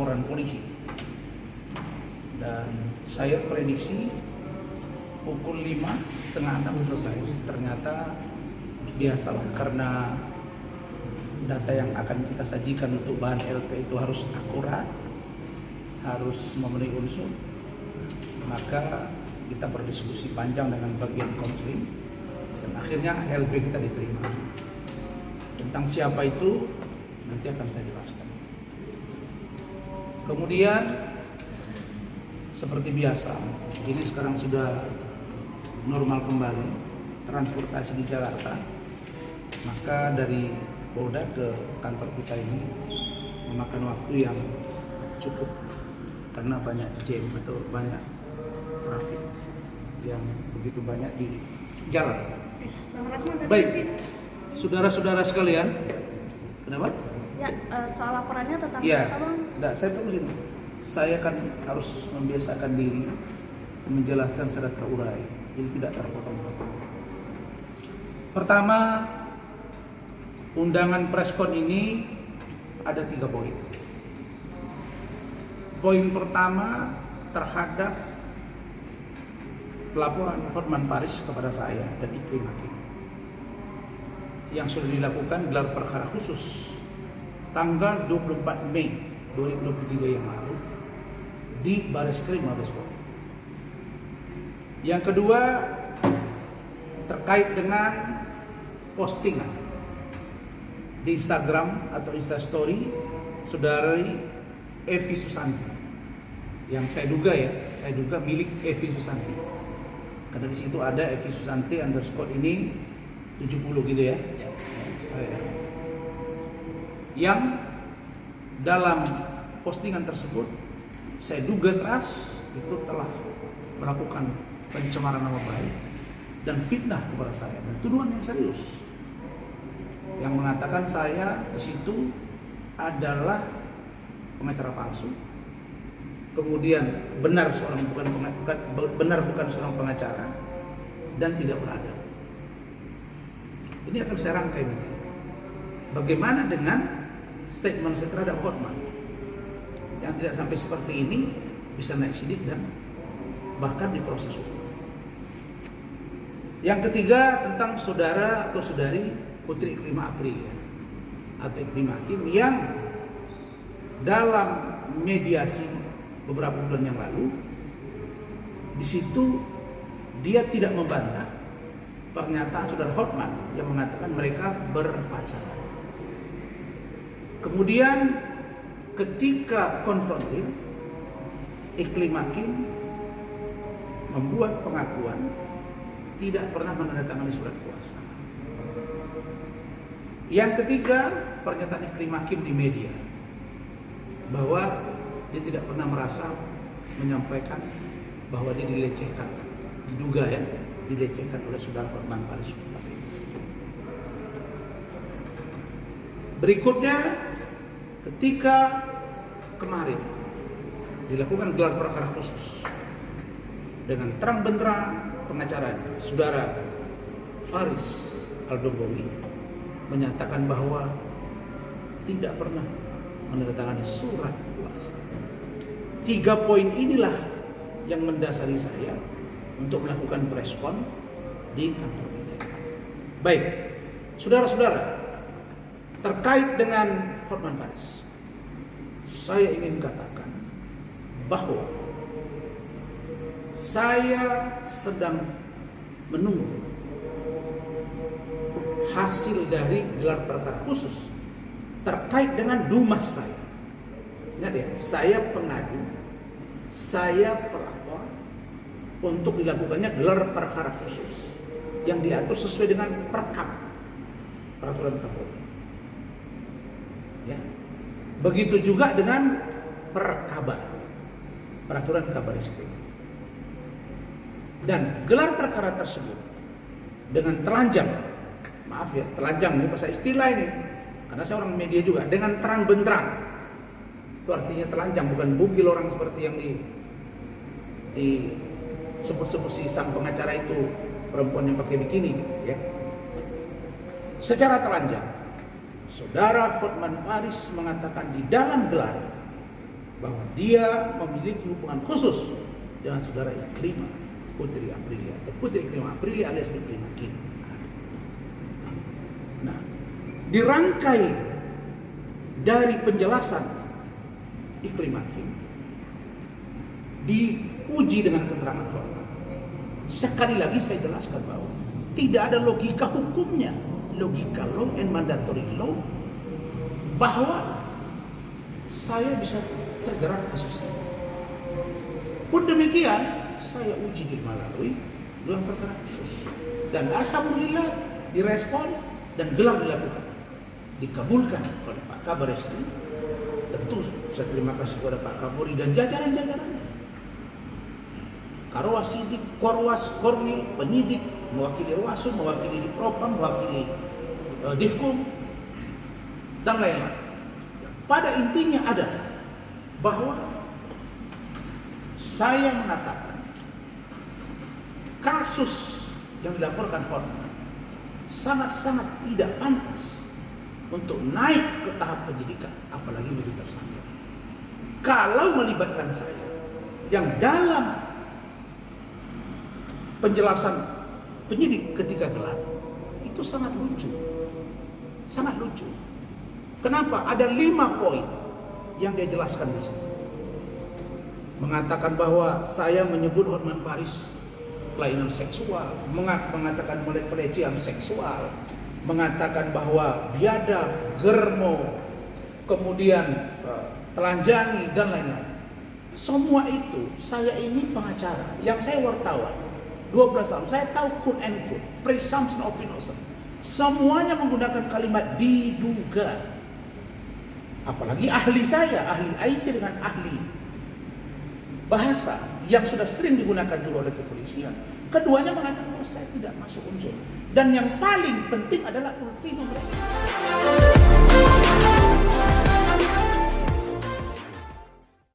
laporan polisi. Dan saya prediksi pukul 5:30 selesai. Ternyata biasalah, karena data yang akan kita sajikan untuk bahan LP itu harus akurat, harus memenuhi unsur, maka kita berdiskusi panjang dengan bagian konseling dan akhirnya LP kita diterima. Tentang siapa itu nanti akan saya jelaskan. Kemudian seperti biasa, ini sekarang sudah normal kembali transportasi di Jakarta, maka dari Polda ke kantor kita ini memakan waktu yang cukup karena banyak jam atau banyak trafik yang begitu banyak di jalan. Baik, saudara-saudara sekalian, kenapa? Ya, soal laporannya tentang ya, apa, Bang? Enggak, saya terusin. Saya kan harus membiasakan diri menjelaskan secara terurai, jadi tidak terpotong-potong. Pertama, undangan preskon ini ada 3 poin. Poin pertama terhadap laporan Hotman Paris kepada saya dan Iklim Hakim yang sudah dilakukan gelar perkara khusus tanggal 24 Mei 2023 yang lalu di Bareskrim Mabes Polri. Yang kedua terkait dengan postingan di Instagram atau Instastory saudari Evi Susanti yang saya duga milik Evi Susanti, karena di situ ada Evi Susanti _ ini 70 gitu ya. Saya yang dalam postingan tersebut saya duga keras itu telah melakukan pencemaran nama baik dan fitnah kepada saya, dan tuduhan yang serius yang mengatakan saya di situ adalah pengacara palsu, kemudian benar bukan seorang pengacara dan tidak beradab. Ini akan saya rangkai nanti. Bagaimana dengan statement saya terhadap Hotman yang tidak sampai seperti ini bisa naik sidik dan bahkan diproses hukum. Yang ketiga tentang saudara atau saudari Putri Iklim Aprilia atau Iklim Hakim yang dalam mediasi beberapa bulan yang lalu di situ dia tidak membantah pernyataan saudara Hotman yang mengatakan mereka berpacaran. Kemudian ketika konfrontir, Iklim Hakim membuat pengakuan tidak pernah menandatangani surat kuasa. Yang ketiga, pernyataan Iklim Hakim di media bahwa dia tidak pernah merasa menyampaikan bahwa dia dilecehkan, diduga ya, dilecehkan oleh saudara Hotman Paris. Berikutnya, ketika kemarin dilakukan gelar perkara khusus dengan terang benderang pengacaranya, saudara Faris Aldombowi menyatakan bahwa tidak pernah menandatangani surat kuasa. 3 poin inilah yang mendasari saya untuk melakukan preskon di kantor kita. Baik, saudara-saudara, terkait dengan Hotman Paris, saya ingin katakan bahwa saya sedang menunggu hasil dari gelar perkara khusus terkait dengan dumas saya. Ingat ya, saya pengadu, saya pelapor untuk dilakukannya gelar perkara khusus yang diatur sesuai dengan peraturan Kapolri. Ya. Begitu juga dengan perkabar, peraturan kabar eskrim. Dan gelar perkara tersebut dengan telanjang, maaf ya, telanjang ini bahasa istilah ini, karena saya orang media juga, dengan terang benderang. Itu artinya telanjang, bukan bugil orang seperti yang disebut-sebut si sang pengacara itu, perempuan yang pakai bikini gitu, ya. Secara telanjang, saudara Hotman Paris mengatakan di dalam gelar bahwa dia memiliki hubungan khusus dengan saudara yang kelima, Putri Aprilia atau Putri Kelima Aprilia alias Kelima Kim. Nah, dirangkai dari penjelasan Iklim Hakim, diuji dengan keterangan hormat. Sekali lagi saya jelaskan bahwa tidak ada logika hukumnya, logika law and mandatory law, bahwa saya bisa terjerat kasus ini. Pun demikian, saya uji melalui gelar perkara khusus. Dan alhamdulillah direspon dan gelar dilakukan. Dikabulkan oleh Pak Kabar Eskrim. Tentu saya terima kasih kepada Pak Kapolri dan jajaran-jajarannya. Karwasidik, Korwas, Korwil, penyidik, mewakili Ruasu, mewakili di Propam, mewakili Divkum, dan lain-lain. Pada intinya adalah bahwa saya mengatakan kasus yang dilaporkan Hormat sangat-sangat tidak pantas untuk naik ke tahap penyidikan, apalagi menjadi tersangka. Kalau melibatkan saya, yang dalam penjelasan penyidik ketika gelar, itu sangat lucu. Sangat lucu. Kenapa? Ada 5 poin yang dia jelaskan di sini. Mengatakan bahwa saya menyebut Hotman Paris kelainan seksual, mengatakan pelecehan seksual, mengatakan bahwa biadab, germo, kemudian telanjangi dan lain-lain. Semua itu saya ini pengacara, yang saya wartawan 12 tahun, saya tahu quote and quote, presumption of innocence. Semuanya menggunakan kalimat diduga. Apalagi ahli saya, ahli IT dengan ahli bahasa yang sudah sering digunakan juga oleh kepolisian. Keduanya mengatakan bahwa saya tidak masuk unsur. Dan yang paling penting adalah ultimum.